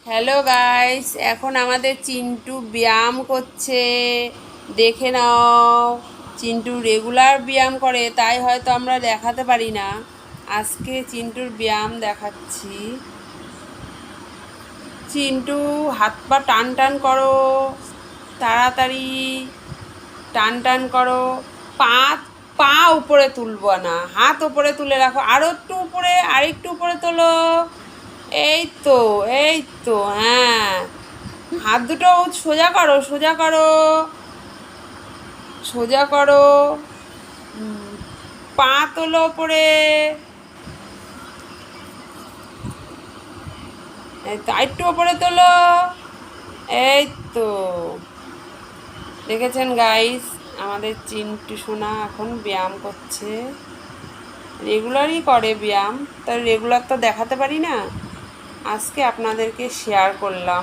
Hello guys, এখন আমাদের চিন্টু ব্যায়াম করছে। দেখে নাও, চিন্টু রেগুলার ব্যায়াম করে, তাই হয়তো আমরা দেখাতে পারি না। আজকে চিন্টুর ব্যায়াম দেখাচ্ছি। চিন্টু, হাত পা টান টান করো, তাড়াতাড়ি টান টান করো। পা পা উপরে তুলবো না, হাত উপরে তুলে রাখো। আরো একটু উপরে, আরেকটু উপরে তোলো। এই তো, এই তো, হ্যাঁ। হাত দুটো সোজা করো, সোজা করো, সোজা করো। পা তোলো ওপরে। এই তো, আরেকটু ওপরে তোলো। এই তো, দেখেছেন গাইস, আমাদের চিন্টু সোনা এখন ব্যায়াম করছে। রেগুলারই করে ব্যায়াম, তার রেগুলার তো দেখাতে পারি না, আজকে আপনাদেরকে শেয়ার করলাম।